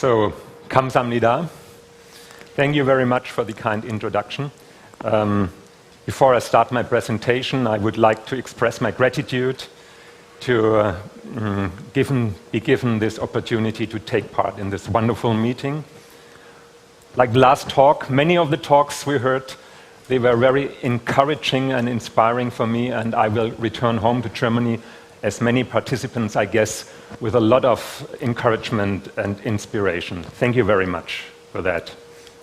So, 감사합니다. Thank you very much for the kind introduction. Before I start my presentation, I would like to express my gratitude to be given this opportunity to take part in this wonderful meeting. Like the last talk, many of the talks we heard, they were very encouraging and inspiring for me, and I will return home to Germany as many participants, I guess, with a lot of encouragement and inspiration. Thank you very much for that.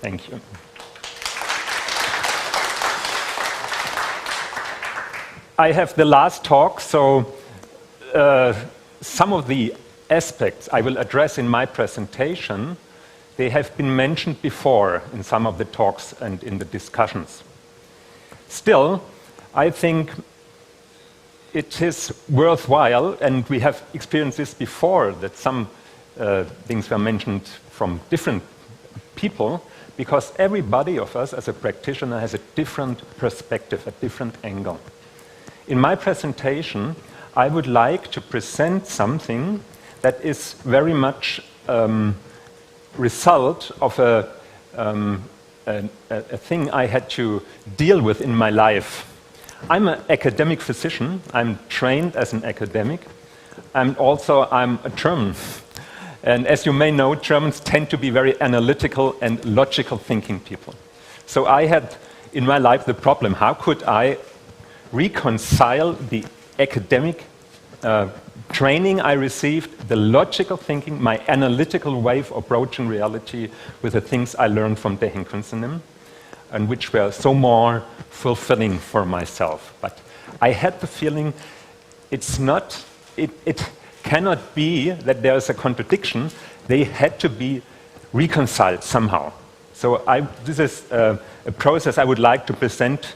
Thank you. I have the last talk, so some of the aspects I will address in my presentation, they have been mentioned before in some of the talks and in the discussions. Still, I think it is worthwhile, and we have experienced this before, that some things were mentioned from different people, because everybody of us as a practitioner has a different perspective, a different angle. In my presentation, I would like to present something that is very much result of a thing I had to deal with in my life. I'm an academic physician. I'm trained as an academic, and also I'm a German. And as you may know, Germans tend to be very analytical and logical thinking people. So I had in my life the problem, how could I reconcile the academic training I received, the logical thinking, my analytical way of approaching reality with the things I learned from Descartes, and which were so more fulfilling for myself. But I had the feeling it cannot be that there is a contradiction. They had to be reconciled somehow. So this is a process I would like to present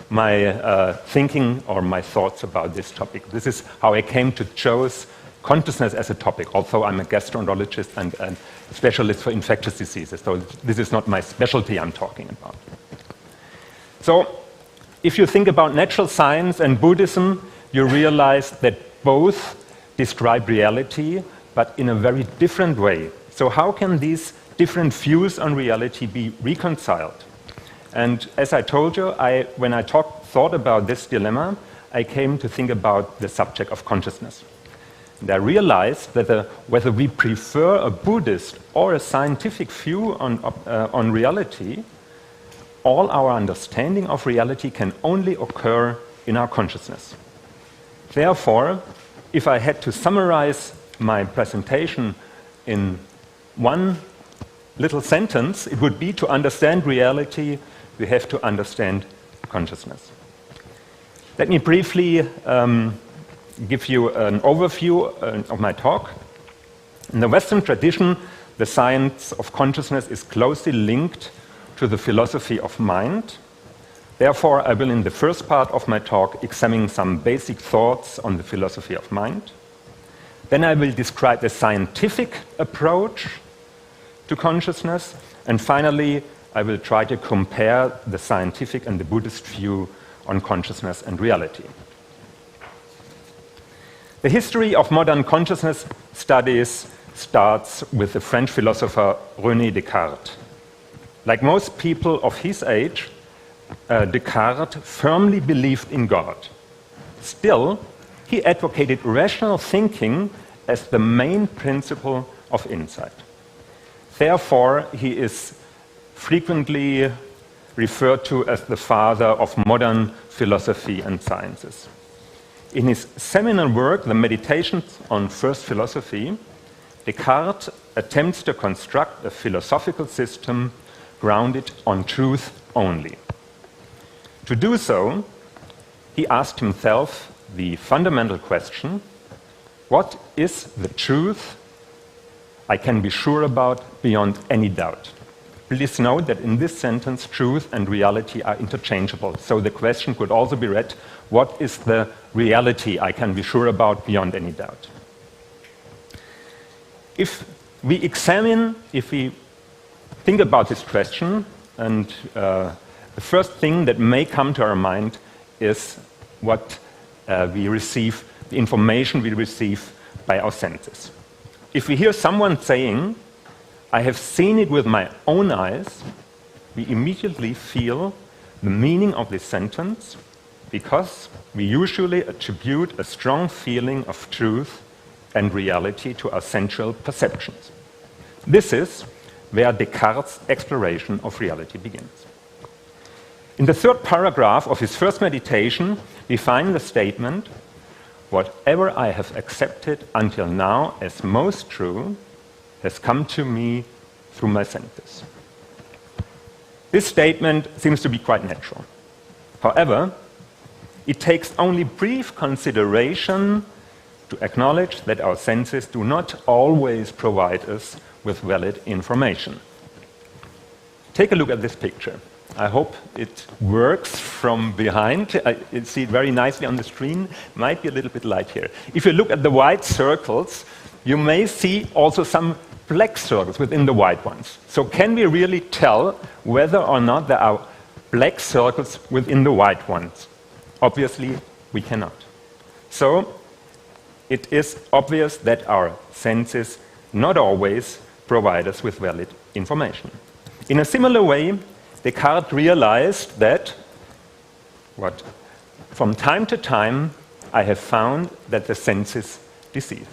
my thinking or my thoughts about this topic. This is how I came to choose consciousness as a topic. Also, I'm a gastroenterologist and a specialist for infectious diseases, so this is not my specialty I'm talking about. So, if you think about natural science and Buddhism, you realize that both describe reality, but in a very different way. So how can these different views on reality be reconciled? And as I told you, when I thought about this dilemma, I came to think about the subject of consciousness. And I realized that whether we prefer a Buddhist or a scientific view on reality, all our understanding of reality can only occur in our consciousness. Therefore, if I had to summarize my presentation in one little sentence, it would be to understand reality, we have to understand consciousness. Let me briefly give you an overview of my talk. In the Western tradition, the science of consciousness is closely linked to the philosophy of mind. Therefore, I will in the first part of my talk examine some basic thoughts on the philosophy of mind. Then I will describe the scientific approach to consciousness. And finally, I will try to compare the scientific and the Buddhist view on consciousness and reality. The history of modern consciousness studies starts with the French philosopher René Descartes. Like most people of his age, Descartes firmly believed in God. Still, he advocated rational thinking as the main principle of insight. Therefore, he is frequently referred to as the father of modern philosophy and sciences. In his seminal work, The Meditations on First Philosophy, Descartes attempts to construct a philosophical system grounded on truth only. To do so, he asked himself the fundamental question, what is the truth I can be sure about beyond any doubt? Please note that in this sentence, truth and reality are interchangeable. So the question could also be read, what is the reality I can be sure about beyond any doubt? If we think about this question, and the first thing that may come to our mind is what we receive, the information we receive by our senses. If we hear someone saying, I have seen it with my own eyes, we immediately feel the meaning of this sentence because we usually attribute a strong feeling of truth and reality to our sensual perceptions. This is where Descartes' exploration of reality begins. In the third paragraph of his first meditation, we find the statement, "Whatever I have accepted until now as most true has come to me through my senses." This statement seems to be quite natural. However, it takes only brief consideration to acknowledge that our senses do not always provide us with valid information. Take a look at this picture. I hope it works from behind. I see it very nicely on the screen. Might be a little bit light here. If you look at the white circles, you may see also some black circles within the white ones. So can we really tell whether or not there are black circles within the white ones? Obviously, we cannot. So it is obvious that our senses not always provide us with valid information. In a similar way, Descartes realized that from time to time I have found that the senses deceive.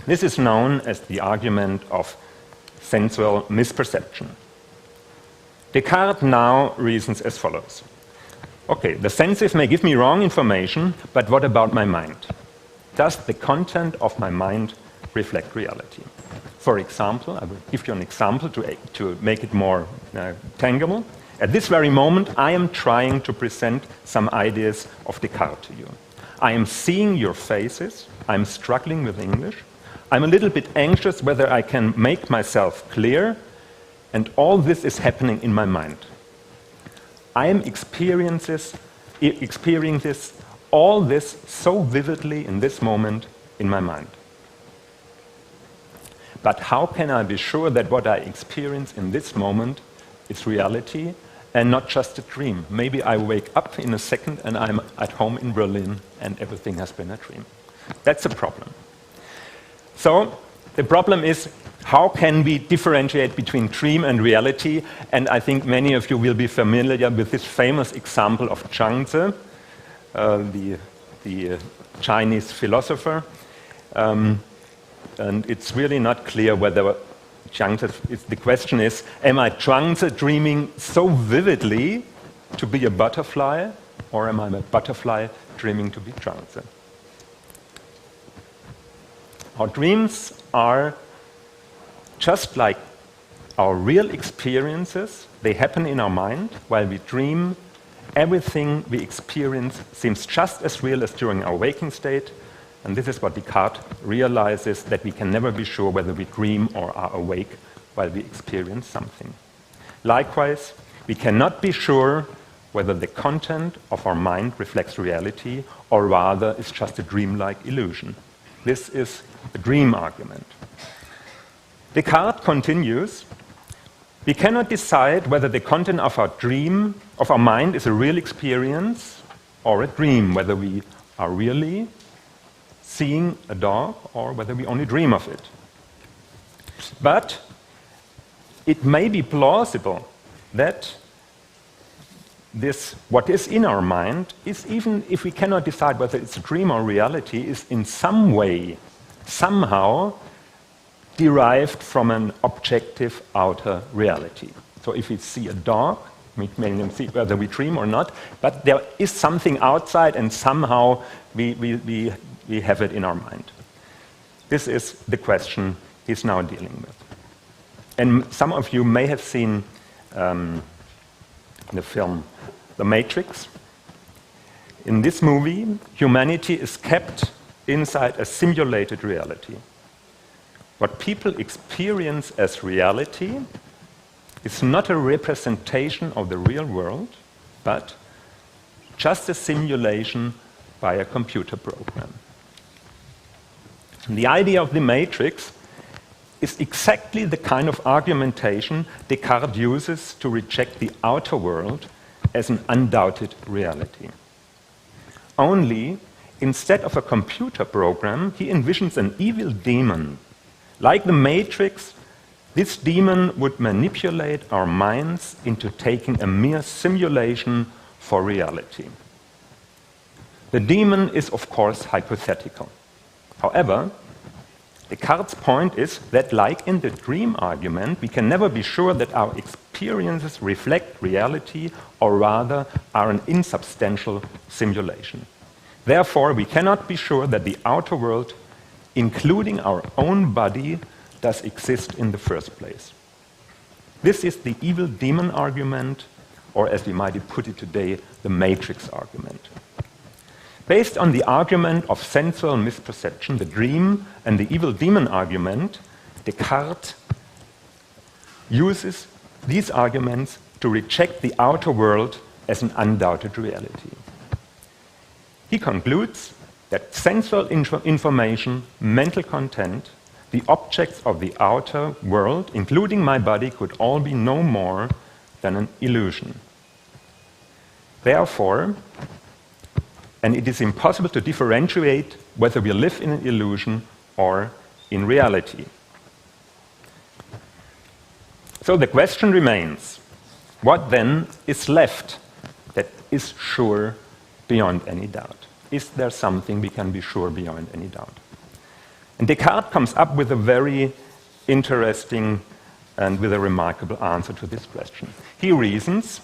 This is known as the argument of sensual misperception. Descartes now reasons as follows. Okay, the senses may give me wrong information, but what about my mind? Does the content of my mind reflect reality? For example, I will give you an example to make it more tangible. At this very moment, I am trying to present some ideas of Descartes to you. I am seeing your faces. I'm struggling with English. I'm a little bit anxious whether I can make myself clear, and all this is happening in my mind. I am experiencing all this so vividly in this moment in my mind. But how can I be sure that what I experience in this moment is reality and not just a dream? Maybe I wake up in a second and I'm at home in Berlin and everything has been a dream. That's a problem. So the problem is, how can we differentiate between dream and reality? And I think many of you will be familiar with this famous example of Zhuangzi, the Chinese philosopher. And it's really not clear whether the question is, am I Zhuangzi dreaming so vividly to be a butterfly, or am I a butterfly dreaming to be Zhuangzi? Our dreams are just like our real experiences. They happen in our mind. While we dream, everything we experience seems just as real as during our waking state. And this is what Descartes realizes, that we can never be sure whether we dream or are awake while we experience something. Likewise, we cannot be sure whether the content of our mind reflects reality or rather is just a dreamlike illusion. This is the dream argument. Descartes continues, we cannot decide whether the content of our mind is a real experience or a dream, whether we are really seeing a dog or whether we only dream of it. But it may be plausible that what is in our mind is, even if we cannot decide whether it's a dream or reality, is in some way, somehow derived from an objective outer reality. So if we see a dog, we may see whether we dream or not, but there is something outside and somehow we have it in our mind. This is the question he's now dealing with. And some of you may have seen the film The Matrix. In this movie, humanity is kept inside a simulated reality. What people experience as reality is not a representation of the real world, but just a simulation by a computer program. And the idea of the matrix is exactly the kind of argumentation Descartes uses to reject the outer world as an undoubted reality. Only, instead of a computer program, he envisions an evil demon. Like the Matrix, This demon would manipulate our minds into taking a mere simulation for reality. The demon is, of course, hypothetical. However, Descartes' point is that, like in the dream argument, we can never be sure that our experiences reflect reality, or rather are an insubstantial simulation. Therefore, we cannot be sure that the outer world, including our own body, does exist in the first place. This is the evil demon argument, or as we might put it today, the matrix argument. Based on the argument of sensual misperception, the dream, and the evil demon argument, Descartes uses these arguments to reject the outer world as an undoubted reality. He concludes that sensual information, mental content, the objects of the outer world, including my body, could all be no more than an illusion. Therefore, and it is impossible to differentiate whether we live in an illusion or in reality. So the question remains, what then is left that is sure beyond any doubt? Is there something we can be sure beyond any doubt? And Descartes comes up with a very interesting and with a remarkable answer to this question. He reasons,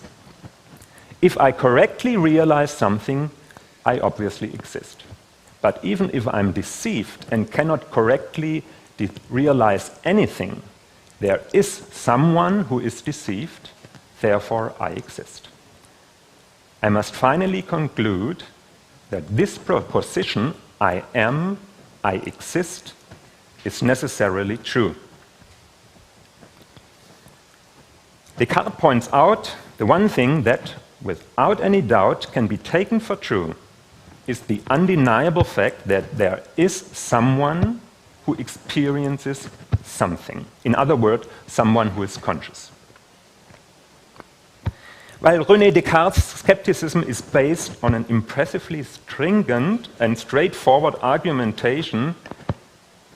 if I correctly realize something, I obviously exist. But even if I'm deceived and cannot correctly realize anything, there is someone who is deceived, therefore I exist. I must finally conclude that this proposition, I am, I exist, is necessarily true. Descartes points out the one thing that, without any doubt, can be taken for true is the undeniable fact that there is someone who experiences something. In other words, someone who is conscious. While René Descartes' skepticism is based on an impressively stringent and straightforward argumentation,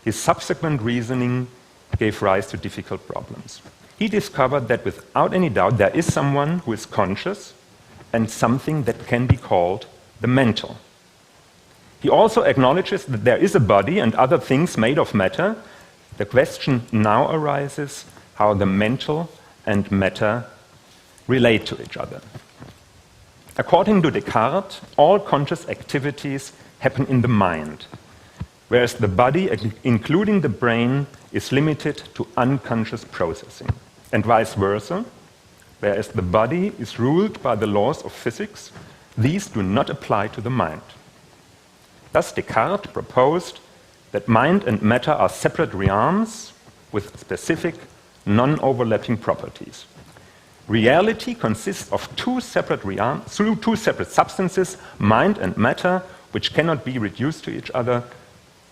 his subsequent reasoning gave rise to difficult problems. He discovered that without any doubt there is someone who is conscious and something that can be called the mental. He also acknowledges that there is a body and other things made of matter. The question now arises how the mental and matter relate to each other. According to Descartes, all conscious activities happen in the mind, whereas the body, including the brain, is limited to unconscious processing, and vice versa. Whereas the body is ruled by the laws of physics, these do not apply to the mind. Thus, Descartes proposed that mind and matter are separate realms with specific, non-overlapping properties. Reality consists of two separate realms, through two separate substances, mind and matter, which cannot be reduced to each other.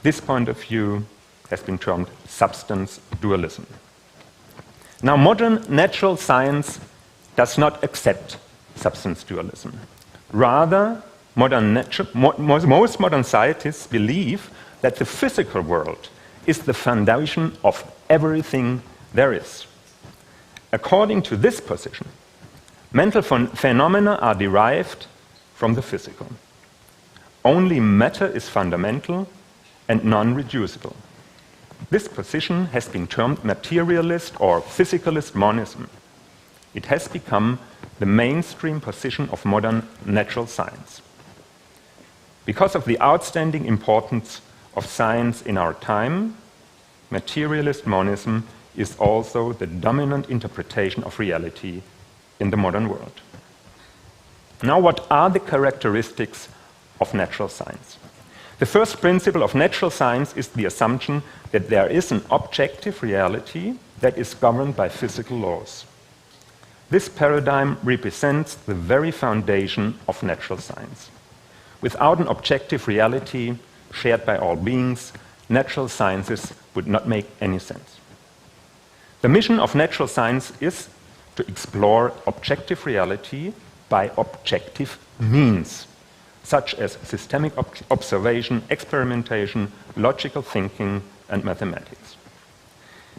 This point of view has been termed substance dualism. Now, modern natural science does not accept substance dualism. Rather, most modern scientists believe that the physical world is the foundation of everything there is. According to this position, mental phenomena are derived from the physical. Only matter is fundamental and non-reducible. This position has been termed materialist or physicalist monism. It has become the mainstream position of modern natural science. Because of the outstanding importance of science in our time, materialist monism is also the dominant interpretation of reality in the modern world. Now, what are the characteristics of natural science? The first principle of natural science is the assumption that there is an objective reality that is governed by physical laws. This paradigm represents the very foundation of natural science. Without an objective reality shared by all beings, natural sciences would not make any sense. The mission of natural science is to explore objective reality by objective means, such as systemic observation, experimentation, logical thinking, and mathematics.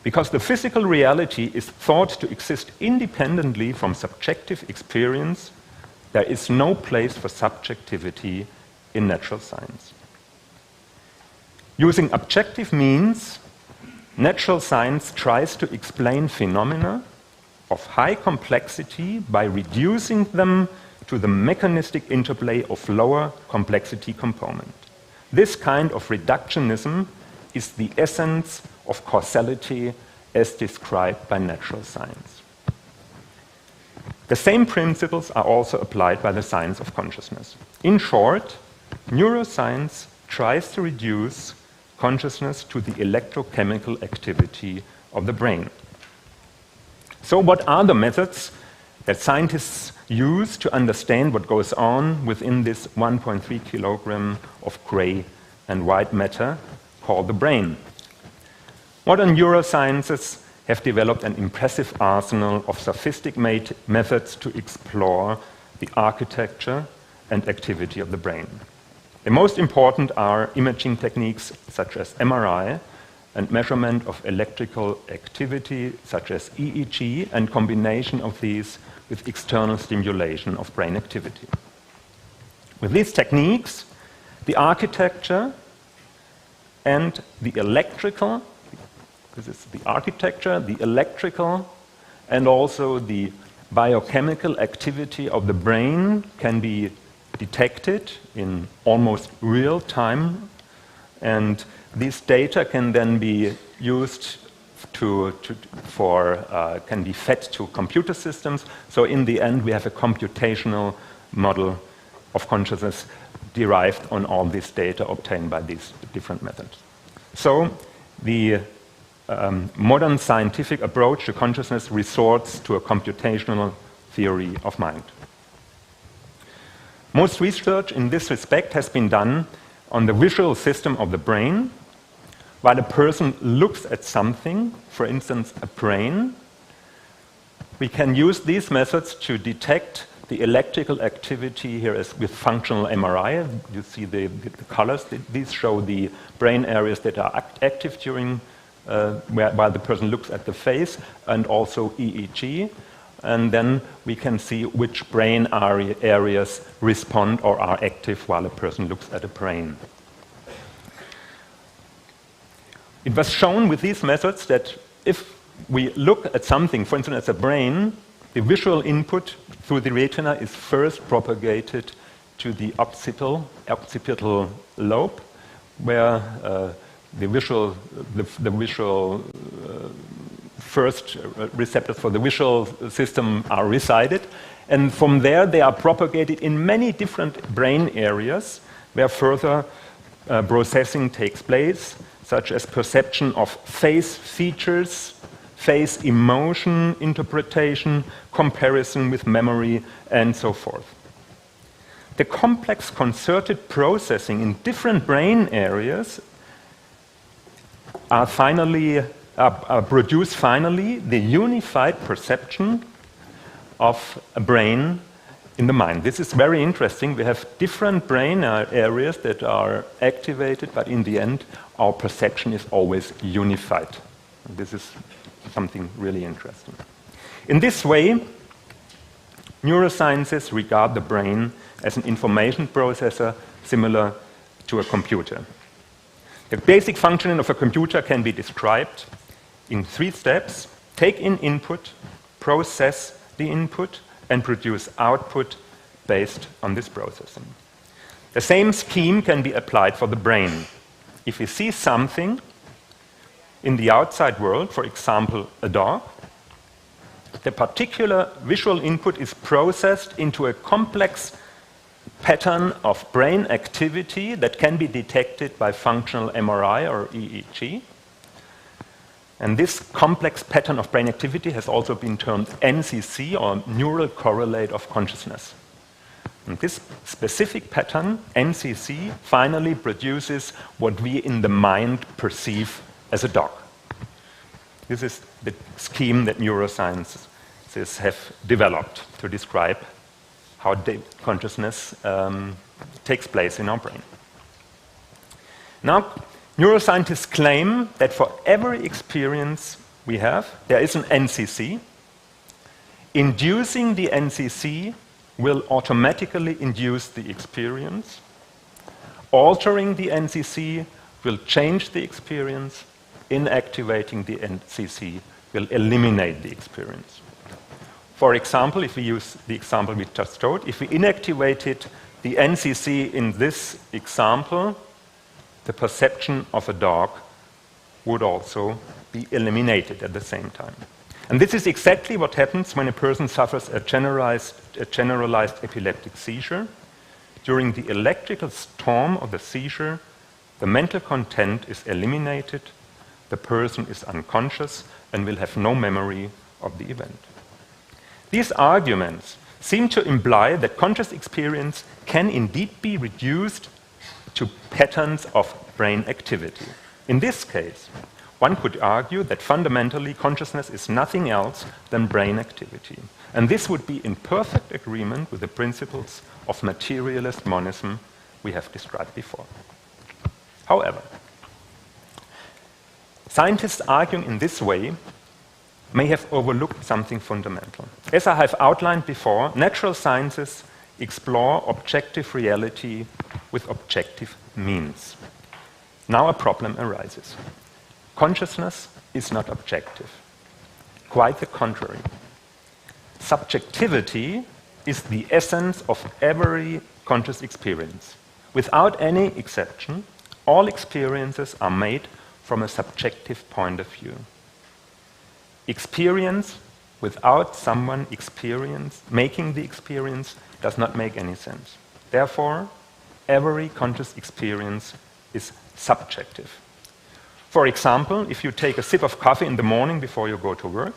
Because the physical reality is thought to exist independently from subjective experience, there is no place for subjectivity in natural science. Using objective means, natural science tries to explain phenomena of high complexity by reducing them to the mechanistic interplay of lower complexity components. This kind of reductionism is the essence of causality as described by natural science. The same principles are also applied by the science of consciousness. In short, neuroscience tries to reduce consciousness to the electrochemical activity of the brain. So what are the methods that scientists use to understand what goes on within this 1.3 kilogram of gray and white matter called the brain? Modern neurosciences have developed an impressive arsenal of sophisticated methods to explore the architecture and activity of the brain. The most important are imaging techniques such as MRI and measurement of electrical activity such as EEG and combination of these with external stimulation of brain activity. With these techniques, the architecture and the electrical, this is the architecture, the electrical, and also the biochemical activity of the brain can be detected in almost real time, and this data can then be used can be fed to computer systems. So in the end, we have a computational model of consciousness derived on all this data obtained by these different methods. So the modern scientific approach to consciousness resorts to a computational theory of mind. Most research in this respect has been done on the visual system of the brain. While a person looks at something, for instance, a brain, we can use these methods to detect the electrical activity here as with functional MRI. You see the colors. These show the brain areas that are active during while the person looks at the face, and also EEG. And then we can see which brain areas respond or are active while a person looks at a brain. It was shown with these methods that if we look at something, for instance, as a brain, the visual input through the retina is first propagated to the occipital lobe, where the visual first receptors for the visual system are resided, and from there they are propagated in many different brain areas where further processing takes place, such as perception of face features, face emotion interpretation, comparison with memory, and so forth. The complex concerted processing in different brain areas produce finally the unified perception of a brain in the mind. This is very interesting. We have different brain areas that are activated, but in the end, our perception is always unified. This is something really interesting. In this way, neurosciences regard the brain as an information processor similar to a computer. The basic functioning of a computer can be described in 3 steps: take in input, process the input, and produce output based on this processing. The same scheme can be applied for the brain. If we see something in the outside world, for example, a dog, the particular visual input is processed into a complex pattern of brain activity that can be detected by functional MRI or EEG. And this complex pattern of brain activity has also been termed NCC, or neural correlate of consciousness. And this specific pattern, NCC, finally produces what we in the mind perceive as a dog. This is the scheme that neurosciences have developed to describe how consciousness takes place in our brain. Now, neuroscientists claim that for every experience we have, there is an NCC. Inducing the NCC will automatically induce the experience. Altering the NCC will change the experience. Inactivating the NCC will eliminate the experience. For example, if we use the example we just showed, if we inactivated the NCC in this example, the perception of a dog would also be eliminated at the same time. And this is exactly what happens when a person suffers a generalized epileptic seizure. During the electrical storm of the seizure, the mental content is eliminated, the person is unconscious and will have no memory of the event. These arguments seem to imply that conscious experience can indeed be reduced to patterns of brain activity. In this case, one could argue that fundamentally consciousness is nothing else than brain activity. And this would be in perfect agreement with the principles of materialist monism we have described before. However, scientists arguing in this way may have overlooked something fundamental. As I have outlined before, natural sciences explore objective reality with objective means. Now a problem arises. Consciousness is not objective. Quite the contrary. Subjectivity is the essence of every conscious experience. Without any exception, all experiences are made from a subjective point of view. Experience without someone making the experience does not make any sense. Therefore, every conscious experience is subjective. For example, if you take a sip of coffee in the morning before you go to work,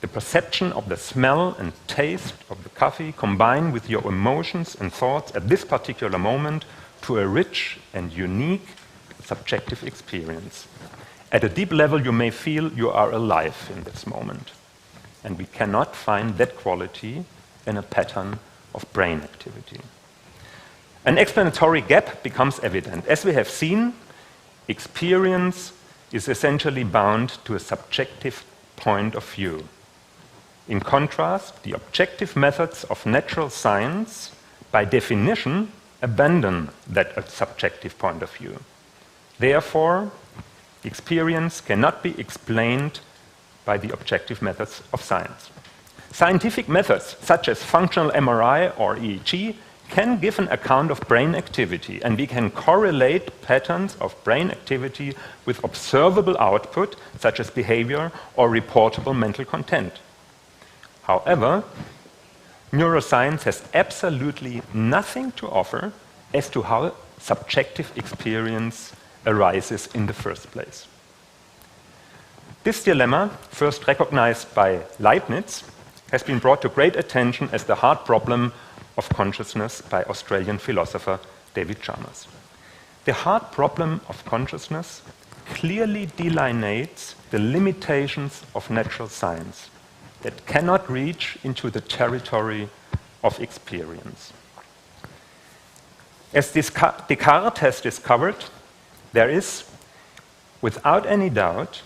the perception of the smell and taste of the coffee combine with your emotions and thoughts at this particular moment to a rich and unique subjective experience. At a deep level, you may feel you are alive in this moment. And we cannot find that quality in a pattern of brain activity. An explanatory gap becomes evident. As we have seen, experience is essentially bound to a subjective point of view. In contrast, the objective methods of natural science, by definition, abandon that subjective point of view. Therefore, experience cannot be explained by the objective methods of science. Scientific methods, such as functional MRI or EEG, can give an account of brain activity, and we can correlate patterns of brain activity with observable output, such as behavior or reportable mental content. However, neuroscience has absolutely nothing to offer as to how subjective experience arises in the first place. This dilemma, first recognized by Leibniz, has been brought to great attention as the hard problem of consciousness by Australian philosopher David Chalmers. The hard problem of consciousness clearly delineates the limitations of natural science that cannot reach into the territory of experience. As Descartes has discovered, there is, without any doubt,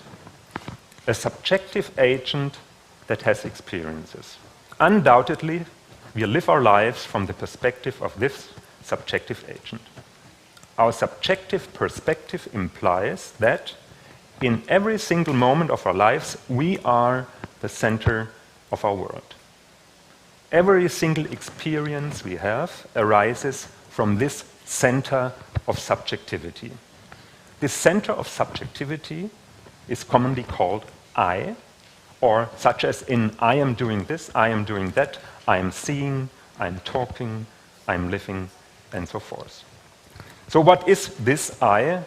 a subjective agent that has experiences. Undoubtedly, we live our lives from the perspective of this subjective agent. Our subjective perspective implies that in every single moment of our lives, we are the center of our world. Every single experience we have arises from this center of subjectivity. This center of subjectivity is commonly called I, or such as in I am doing this, I am doing that, I am seeing, I am talking, I am living, and so forth. So what is this I,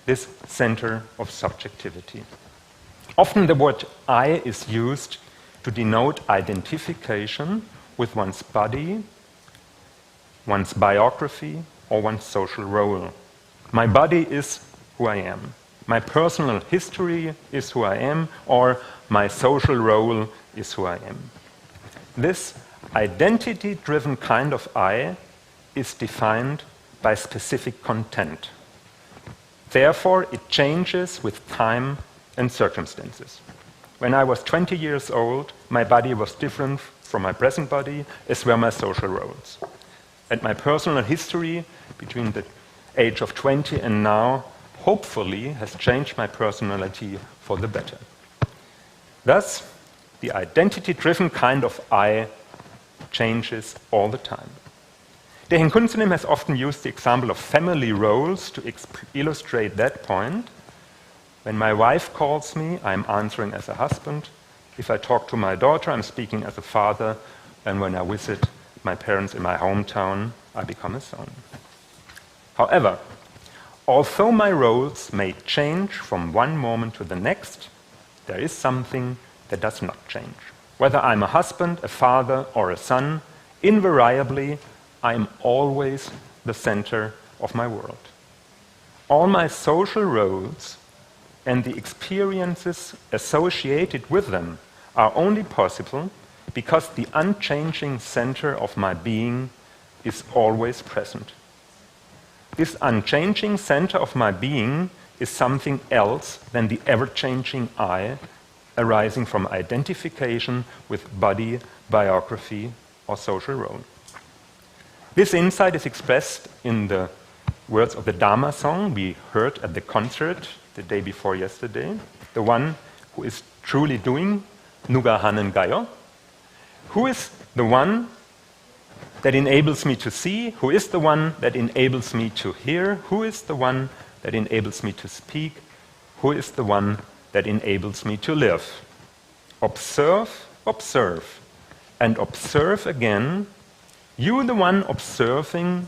this center of subjectivity? Often the word I is used to denote identification with one's body, one's biography, or one's social role. My body is who I am. My personal history is who I am, or my social role is who I am. This identity-driven kind of I is defined by specific content. Therefore, it changes with time and circumstances. When I was 20 years old, my body was different from my present body, as were my social roles. And my personal history between the age of 20 and now hopefully has changed my personality for the better. Thus, the identity-driven kind of I changes all the time. Dehin Kunzenim has often used the example of family roles to illustrate that point. When my wife calls me, I'm answering as a husband. If I talk to my daughter, I'm speaking as a father. And when I visit my parents in my hometown, I become a son. However, although my roles may change from one moment to the next, there is something that does not change. Whether I'm a husband, a father, or a son, invariably, I'm always the center of my world. All my social roles and the experiences associated with them are only possible because the unchanging center of my being is always present. This unchanging center of my being is something else than the ever-changing I arising from identification with body, biography, or social role. This insight is expressed in the words of the Dharma song we heard at the concert the day before yesterday, the one who is truly doing Nuga Hanen-gayo, who is the one that enables me to see, who is the one that enables me to hear, who is the one that enables me to speak, who is the one that enables me to live. Observe, observe, and observe again. You, the one observing,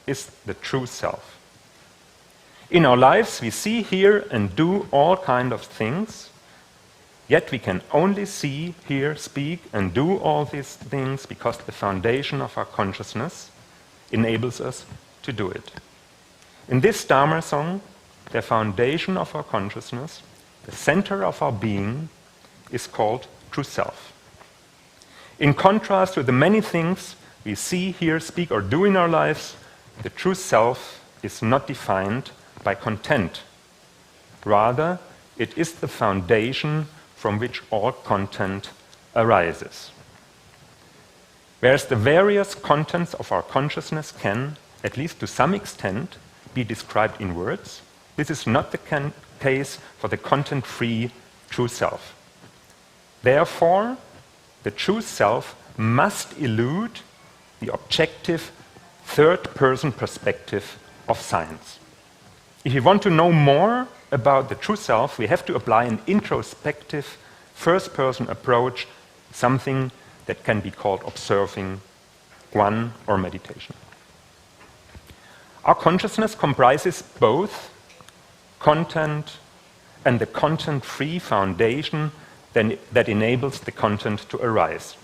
is the true self. In our lives, we see, hear, and do all kinds of things, yet we can only see, hear, speak, and do all these things because the foundation of our consciousness enables us to do it. In this Dharma song, the foundation of our consciousness, the center of our being, is called true self. In contrast to the many things we see, hear, speak, or do in our lives, the true self is not defined by content. Rather, it is the foundation from which all content arises. Whereas the various contents of our consciousness can, at least to some extent, be described in words, this is not the case for the content-free true self. Therefore, the true self must elude the objective third-person perspective of science. If we want to know more about the true self, we have to apply an introspective first-person approach, something that can be called observing, Guan, or meditation. Our consciousness comprises both content and the content-free foundation that enables the content to arise.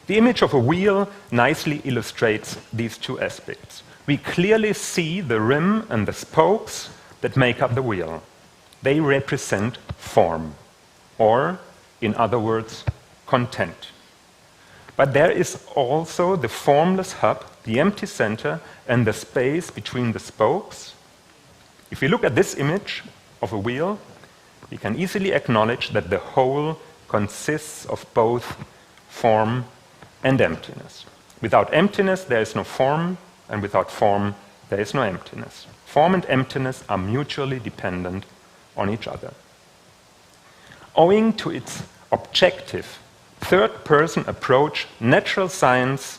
The image of a wheel nicely illustrates these two aspects. We clearly see the rim and the spokes that make up the wheel. They represent form, or, in other words, content. But there is also the formless hub, the empty center, and the space between the spokes. If we look at this image of a wheel, we can easily acknowledge that the whole consists of both form and emptiness. Without emptiness, there is no form, and without form, there is no emptiness. Form and emptiness are mutually dependent on each other. Owing to its objective, third-person approach, natural science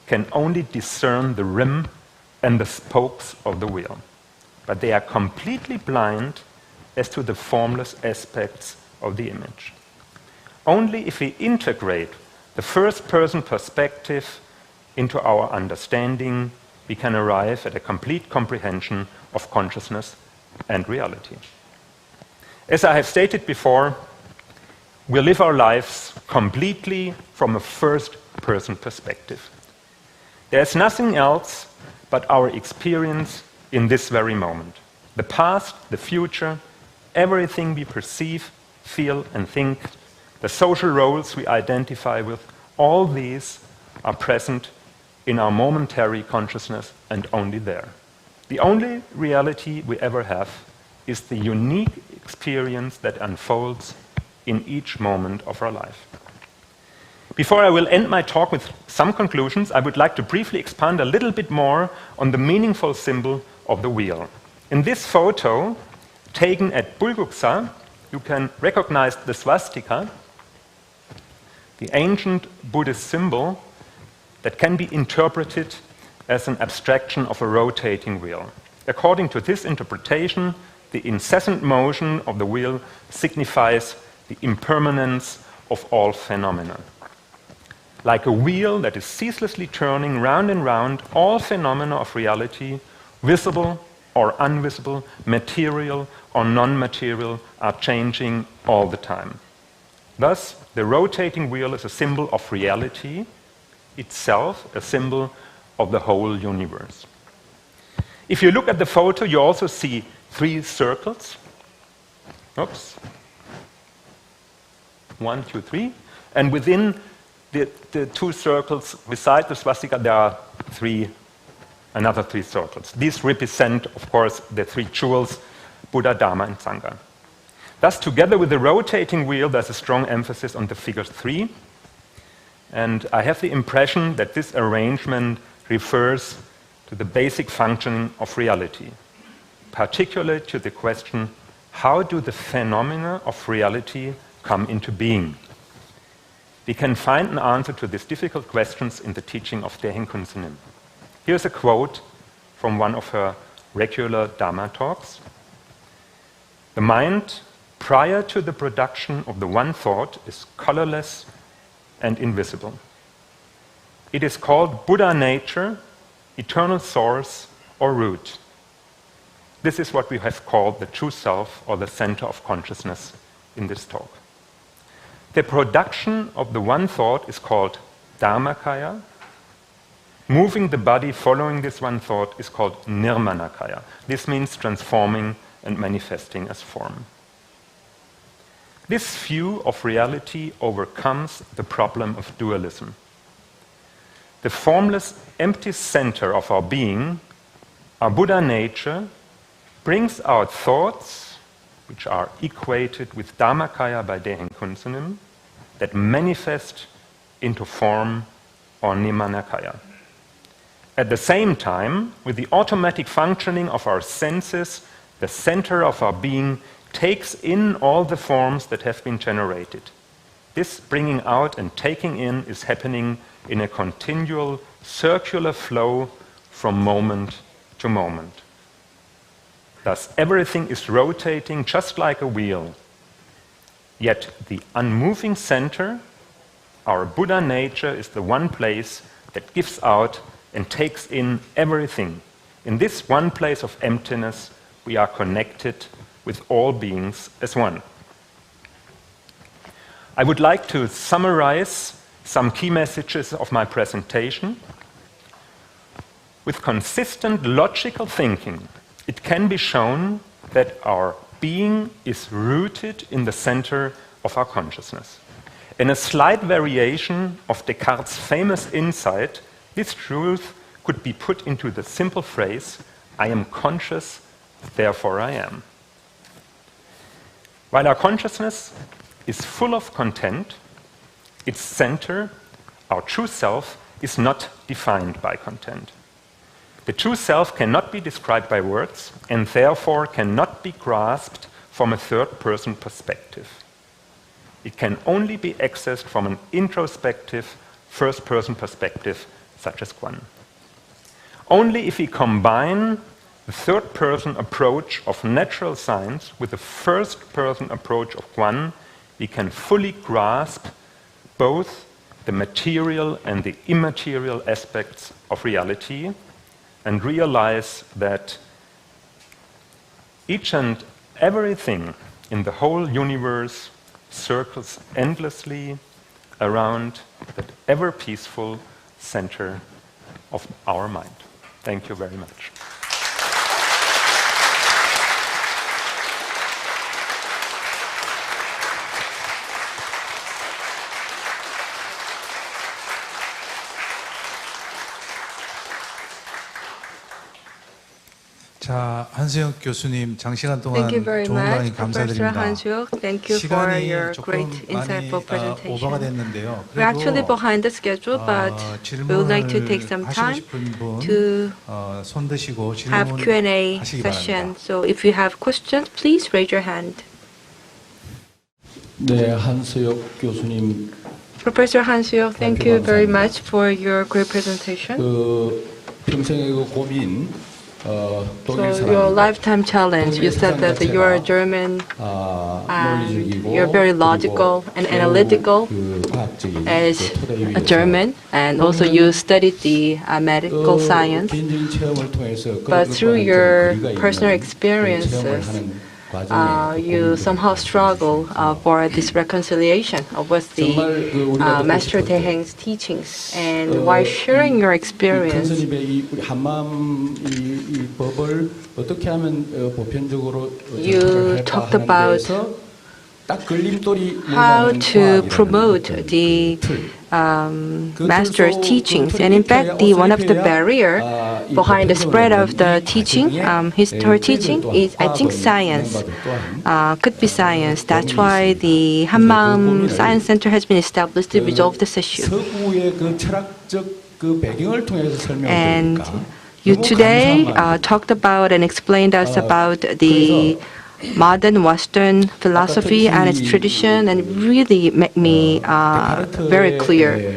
can only discern the rim and the spokes of the wheel. But they are completely blind as to the formless aspects of the image. Only if we integrate the first-person perspective into our understanding, we can arrive at a complete comprehension of consciousness and reality. As I have stated before, we live our lives completely from a first-person perspective. There is nothing else but our experience in this very moment. The past, the future, everything we perceive, feel, and think, the social roles we identify with, all these are present in our momentary consciousness and only there. The only reality we ever have is the unique experience that unfolds in each moment of our life. Before I will end my talk with some conclusions, I would like to briefly expand a little bit more on the meaningful symbol of the wheel. In this photo, taken at Bulguksa, you can recognize the swastika, the ancient Buddhist symbol that can be interpreted as an abstraction of a rotating wheel. According to this interpretation, the incessant motion of the wheel signifies the impermanence of all phenomena. Like a wheel that is ceaselessly turning round and round, all phenomena of reality, visible or invisible, material or non-material, are changing all the time. Thus, the rotating wheel is a symbol of reality itself, a symbol of the whole universe. If you look at the photo, you also see 3 circles. Oops. 1, 2, 3. And within the 2 circles beside the swastika, there are another 3 circles. These represent, of course, the 3 jewels, Buddha, Dharma, and Sangha. Thus, together with the rotating wheel, there's a strong emphasis on the figure 3. And I have the impression that this arrangement refers to the basic functioning of reality, particularly to the question, how do the phenomena of reality come into being? We can find an answer to these difficult questions in the teaching of Daehin Kunsunim. Here's a quote from one of her regular Dharma talks. The mind, prior to the production of the one thought, is colorless and invisible. It is called Buddha nature, eternal source, or root. This is what we have called the true self, or the center of consciousness in this talk. The production of the one thought is called Dharmakaya. Moving the body following this one thought is called Nirmanakaya. This means transforming and manifesting as form. This view of reality overcomes the problem of dualism. The formless, empty center of our being, our Buddha nature, brings out thoughts which are equated with Dharmakaya by Daehin Kunsunim, that manifest into form or Nirmanakaya. At the same time, with the automatic functioning of our senses, the center of our being takes in all the forms that have been generated. This bringing out and taking in is happening in a continual circular flow from moment to moment. Thus, everything is rotating just like a wheel. Yet the unmoving center, our Buddha nature, is the one place that gives out and takes in everything. In this one place of emptiness, we are connected with all beings as one. I would like to summarize some key messages of my presentation. With consistent logical thinking, it can be shown that our being is rooted in the center of our consciousness. In a slight variation of Descartes' famous insight, this truth could be put into the simple phrase, I am conscious, therefore I am. While our consciousness is full of content, its center, our true self, is not defined by content. The true self cannot be described by words and therefore cannot be grasped from a third-person perspective. It can only be accessed from an introspective, first-person perspective, such as Quan. Only if we combine the third-person approach of natural science with the first-person approach of Quan, we can fully grasp both the material and the immaterial aspects of reality and realize that each and everything in the whole universe circles endlessly around that ever-peaceful center of our mind. Thank you very much. 자, 한수영 교수님 장시간 동안 Thank you very 좋은 강의 much, Professor 감사드립니다. Hans-Jörg. Thank you for 시간이 your 조금 great 많이 insightful 오버가 presentation. 됐는데요. We're actually 그래도 behind the schedule, but we would like to take some 하시고 time 싶은 분 to 손 드시고 have Q&A 질문하시기 session. 바랍니다. So if you have questions, please raise your hand. 네, 한수혁 교수님, Professor Hans-Jörg, thank you very much for your great presentation. 그 평생의 그 고민, 독일 So your 사람, lifetime challenge, you said that you are German and you're very logical and analytical as a German, and also you studied the medical science. But through your personal experiences, you somehow struggle for this reconciliation with the Master Teheng's teachings. And while sharing your experience, you talked about how to promote the Master's teachings. And in fact, one of the barrier behind the spread of the teaching, her teaching, is I think science. Could be science. That's why the Hanmaum Science Center has been established to resolve this issue. And you today talked about and explained us about the modern Western philosophy and its tradition, and it really made me very clear,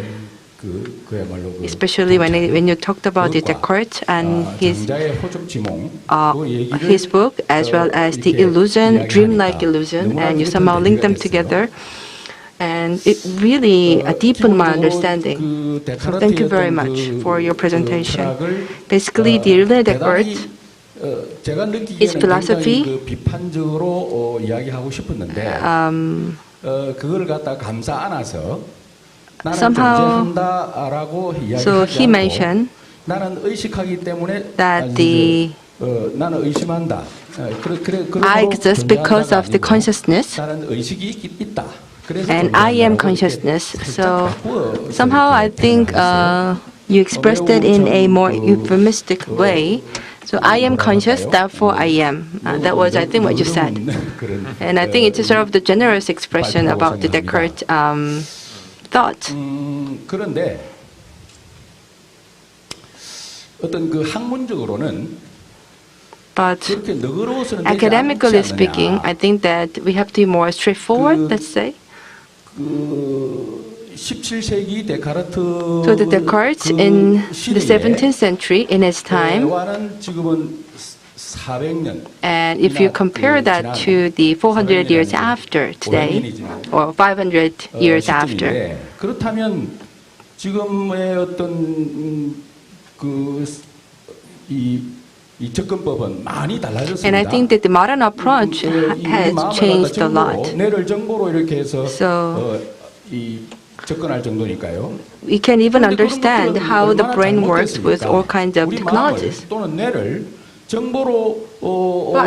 especially when you talked about the Descartes and his book, as well as the illusion, dreamlike illusion, and you somehow link them together. And it really deepened my understanding. So thank you very much for your presentation. Basically, the René Descartes, his philosophy, 비판적으로 이야기하고 싶었는데 그걸 갖다 감싸 안아서 somehow, so he mentioned that 나는 의심한다. I exist because of the consciousness, and I am consciousness. So somehow I think you expressed it in a more euphemistic way. So I am conscious, therefore I am. That was, I think, what you said. And I think it's a sort of the generous expression about the Descartes thought. 그런데 어떤 그 학문적으로는 But academically speaking, I think that we have to be more straightforward, let's say. So the Descartes in the 17th century, in his time, and if you compare that to the 400 years after today, or 500 years after, 그렇다면 지금의 어떤 이 접근법은 많이 달라졌습니다. and I think that the modern approach has changed a lot. 뇌를 정보로 이렇게 해서 So 접근할 정도니까요. we can even understand how the brain works with all kinds of technologies. 또는 뇌를 정보로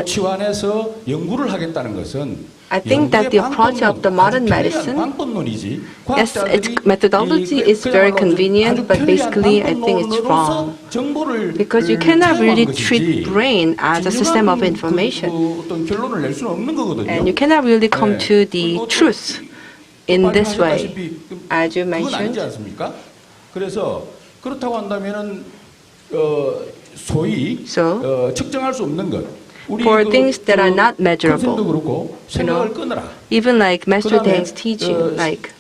치환해서 연구를 하겠다는 것은 I think that the approach of the modern medicine, yes, its methodology is very convenient, but basically I think it's wrong. Because you cannot really treat brain as a system of information. And you cannot really come to the truth in this way, as you mentioned. 그래서 그렇다고 한다면은 소위 측정할 수 없는 것. For things that are not measurable, even like Master Teheng's teaching, like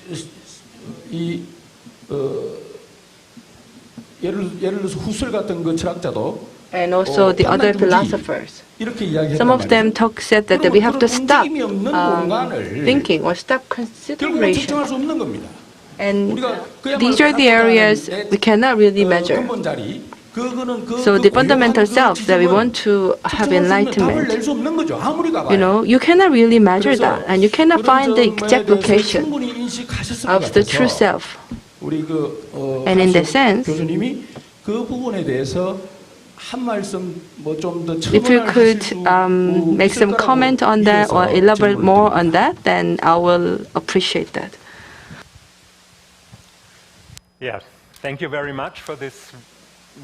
예를 들어서 후슬 같은 그 철학자도 and also the other philosophers. Some of them said that we have to stop thinking or stop consideration. And these are the areas we cannot really measure. So the fundamental self that we want to have enlightenment, you cannot really measure that, and you cannot find the exact location of the true self. And in that sense, if you could make some comment on that or elaborate more on that, then I will appreciate that. Yeah, thank you very much for this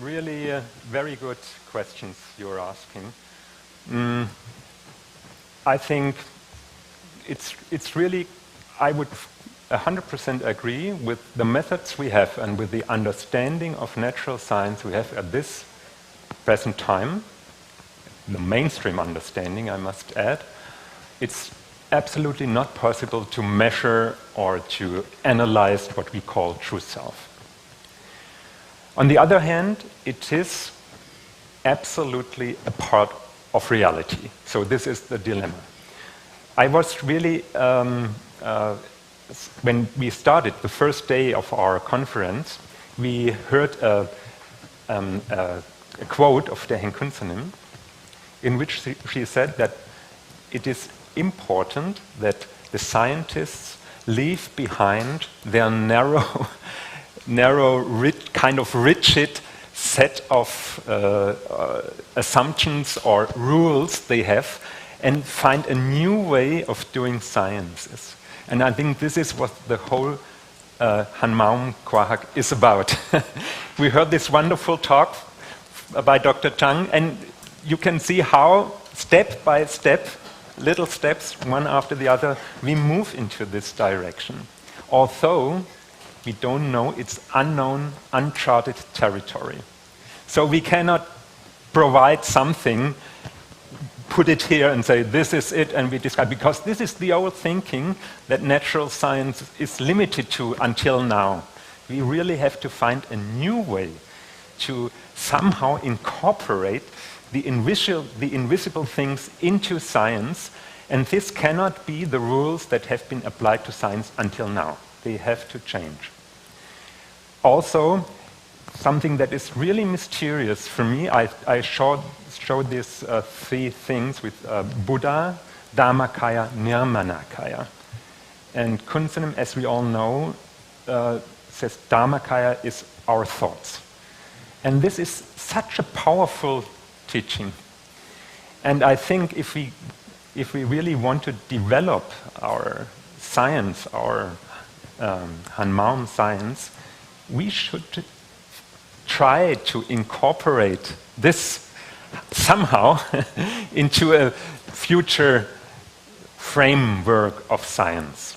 really very good questions you're asking. I think it's really, I would 100% agree with the methods we have and with the understanding of natural science we have at this present time, the mainstream understanding, I must add. It's absolutely not possible to measure or to analyze what we call true self. On the other hand, it is absolutely a part of reality. So this is the dilemma. I was really, when we started the first day of our conference, we heard a quote of Dahin Kunsanim in which she said that it is important that the scientists leave behind their narrow, kind of rigid set of assumptions or rules they have and find a new way of doing sciences. And I think this is what the whole Haningayo is about. We heard this wonderful talk by Dr. Chang, and you can see how step by step, little steps, one after the other, we move into this direction. Although we don't know, it's unknown, uncharted territory. So we cannot provide something, put it here and say, this is it, and we describe, because this is the old thinking that natural science is limited to until now. We really have to find a new way to somehow incorporate the invisible things into science, and this cannot be the rules that have been applied to science until now. They have to change. Also, something that is really mysterious for me, I showed these three things with Buddha, Dharmakaya, Nirmanakaya. And Kunsanim, as we all know, says Dharmakaya is our thoughts. And this is such a powerful teaching. And I think if we really want to develop our science, our Hanmaum science, we should try to incorporate this somehow into a future framework of science.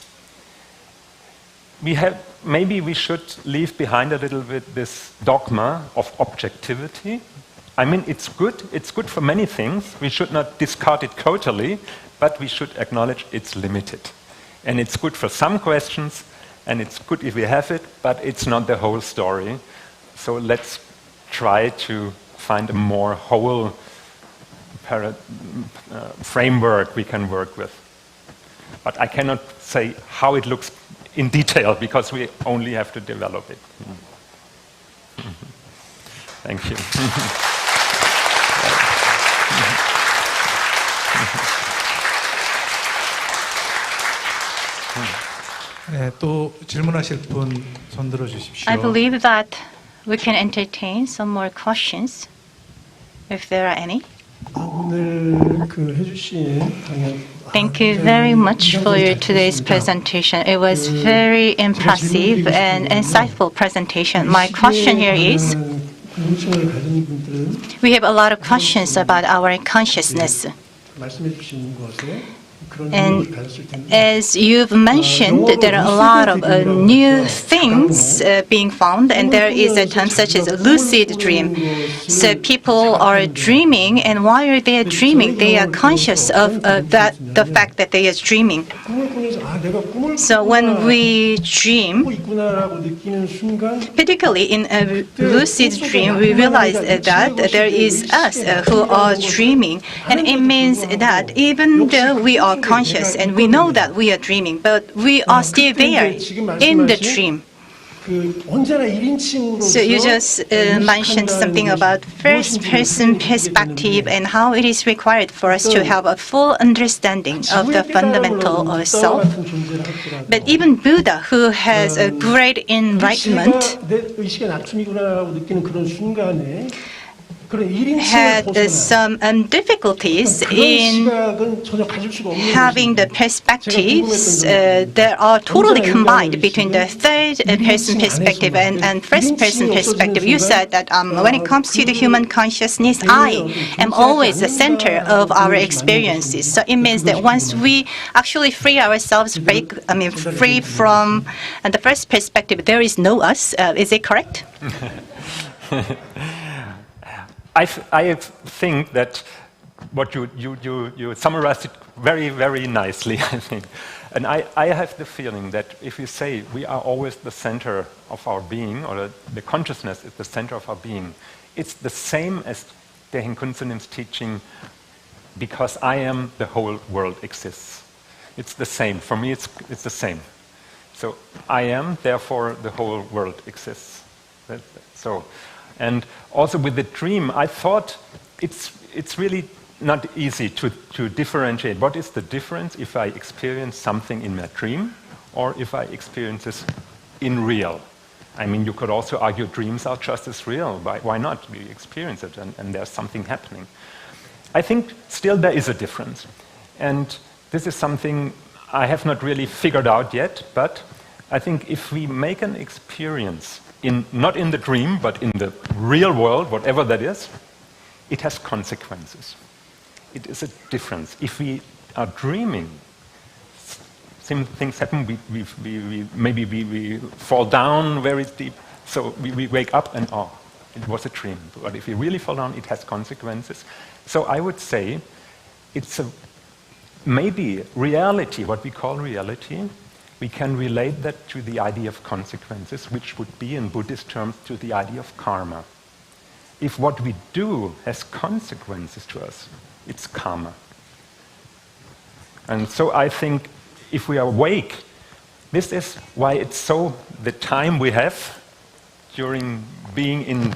Maybe we should leave behind a little bit this dogma of objectivity. I mean, it's good for many things. We should not discard it totally, but we should acknowledge it's limited. And it's good for some questions, and it's good if we have it, but it's not the whole story. So let's try to find a more whole framework we can work with. But I cannot say how it looks in detail, because we only have to develop it. Thank you. 네, 또 질문하실 분 손 들어 주십시오. I believe that we can entertain some more questions, if there are any. 오늘 그 해주신 강연. Thank you very much for your today's presentation. It was very impressive and insightful presentation. My question here is, we have a lot of questions about our consciousness. 말씀해 주신 것에 And as you've mentioned, there are a lot of new things being found, and there is a term such as a lucid dream. So people are dreaming, and while they are dreaming, they are conscious of the fact that they are dreaming. So when we dream, particularly in a lucid dream, we realize that there is us who are dreaming, and it means that even though we are conscious and we know that we are dreaming, but we are still there in the dream. So you just mentioned something about first-person perspective and how it is required for us to have a full understanding of the fundamental self. But even Buddha, who has a great enlightenment, had some difficulties in having the perspectives that are totally combined between the third person perspective and first person perspective. You said that when it comes to the human consciousness, I am always the center of our experiences. So it means that once we actually free ourselves, free from the first perspective, there is no us. Is it correct? I think that what you summarized it very, very nicely, I think. And I have the feeling that if you say we are always the center of our being, or the consciousness is the center of our being, it's the same as Daehin Kunsunim's teaching, because I am, the whole world exists. It's the same. For me, it's the same. So I am, therefore the whole world exists. So, and also with the dream, I thought it's really not easy to differentiate. What is the difference if I experience something in my dream or if I experience this in real? I mean, you could also argue dreams are just as real. Why not? We experience it and there's something happening. I think still there is a difference. And this is something I have not really figured out yet, but I think if we make an experience not in the dream, but in the real world, whatever that is, it has consequences. It is a difference. If we are dreaming, same things happen. Maybe we fall down very deep, so we wake up and it was a dream. But if we really fall down, it has consequences. So I would say it's maybe reality, what we call reality. We can relate that to the idea of consequences, which would be, in Buddhist terms, to the idea of karma. If what we do has consequences to us, it's karma. And so I think if we are awake, this is why it's so, the time we have during being in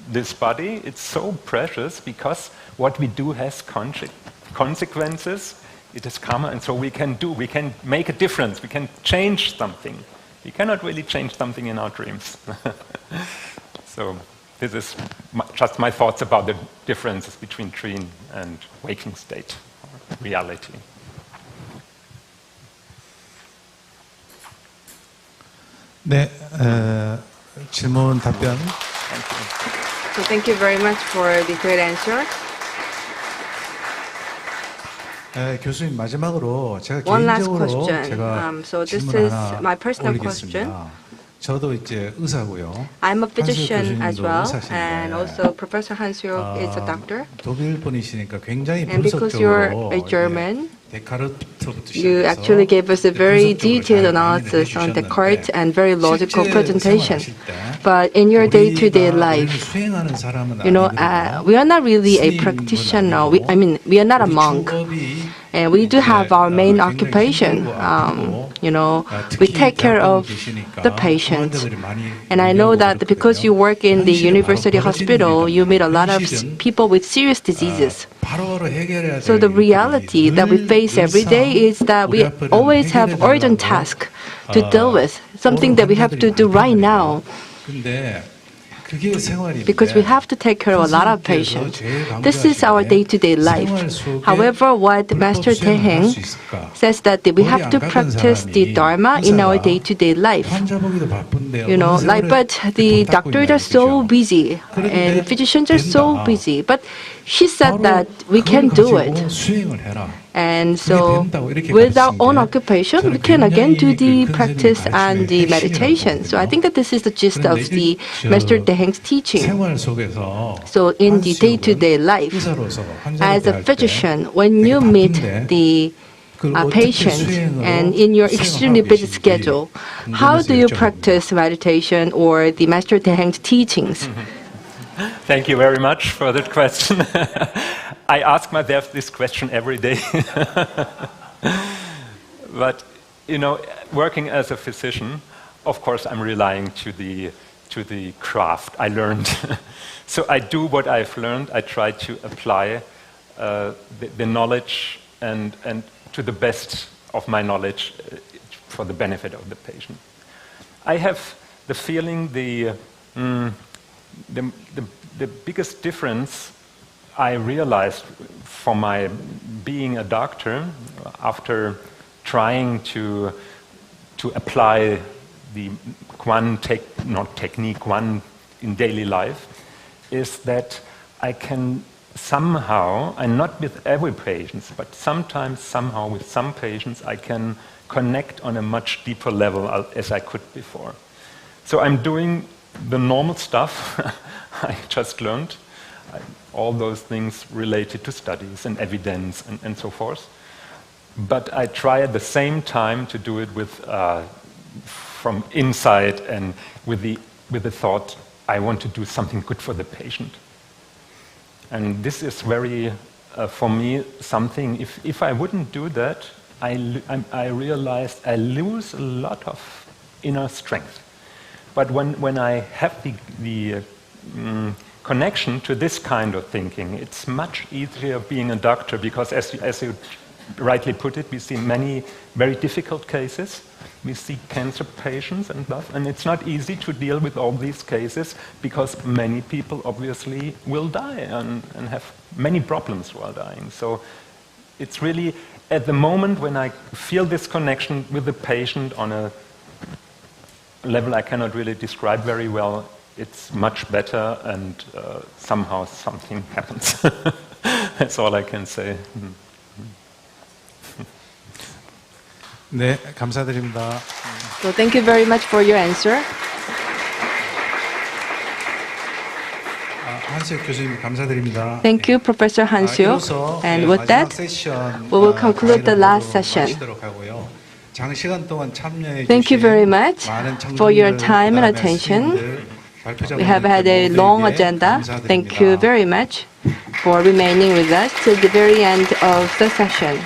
this body, it's so precious, because what we do has consequences. It is karma, and so we can make a difference, we can change something. We cannot really change something in our dreams. So this is just my thoughts about the differences between dream and waking state, reality. 네, 질문 답변. So thank you very much for the great answer. 교수님, 마지막으로 제가 One last 개인적으로 question. 제가 So this 질문 is 하나 my personal 올리겠습니다. question. 저도 이제 의사고요. I'm a physician 교수님도 as well, 의사신데, and also Professor Hans-Jörg is a doctor. 독일 분이시니까 굉장히 And because you're 분석적으로 a German, 데카르트부터 you 시작해서 actually gave us a very 분석적으로 detailed 잘 analysis on 해주셨는데, Descartes and very logical 실제 presentation. 생활하실 때 But in your day-to-day 우리가 life, 수행하는 사람은 you know, 아니거든요. we are not really a 스님은 practitioner. 아니고, We are not a 우리 monk. 직업이 And we do have our main 굉장히 occupation. 힘들고 아프고, You know, we 특히 take care 대학병원 of 계시니까 the patients. 환자들이 많이 And I know 오고 that because you 그렇거든요. work in the 현실은 university 바로 hospital, you meet a lot of 현실은 people with serious diseases. 바로바로 해결해야 So the 될 reality 일들이 that we face every day is that we 우리 앞에는 always have urgent 해결해달라고, tasks to deal with, something that we have to do right now. 근데 그게 생활인데 Because we have to take care of a lot of patients. This is our day-to-day life. However, what Master Daehin says that we have to practice the Dharma in our day-to-day life. You know, but the doctors are so busy and the physicians are so busy. But she said that we can do it. And so with our own occupation, we can again do the practice and the meditation. So I think that this is the gist of the Master Daehin's teaching. So in the day-to-day life, as a physician, when you meet the patient and in your extremely busy schedule, how do you practice meditation or the Master Daehin's teachings? Thank you very much for that question. I ask myself this question every day. But, you know, working as a physician, of course, I'm relying to the craft I learned. So I do what I've learned. I try to apply the knowledge and to the best of my knowledge for the benefit of the patient. I have the feeling the the biggest difference I realized for my being a doctor after trying to apply the technique one in daily life is that I can somehow, and not with every patient, but sometimes somehow with some patients, I can connect on a much deeper level as I could before. So I'm doing the normal stuff I just learned, all those things related to studies and evidence and so forth. But I try at the same time to do it with from inside and with the thought, I want to do something good for the patient. And this is very, for me, something, if I wouldn't do that, I realized I lose a lot of inner strength. But when I have the connection to this kind of thinking, it's much easier being a doctor because, as you rightly put it, we see many very difficult cases. We see cancer patients and it's not easy to deal with all these cases because many people obviously will die and have many problems while dying. So it's really at the moment when I feel this connection with the patient on a level I cannot really describe very well, it's much better and somehow something happens. That's all I can say. 네, 감사드립니다. So thank you very much for your answer. 한수혁 교수님 감사드립니다. Thank you, Professor Hans-Jörg. 이어서 And with 마지막 that, 세션 we will conclude the last session. 마치도록 하고요. 장시간 동안 참여해 Thank you 주신 very much 많은 for your 청중들, time and 그다음에 attention. 스님들, 발표자 We have had a long 모두에게 agenda. 감사드립니다. Thank you very much for remaining with us till the very end of the session.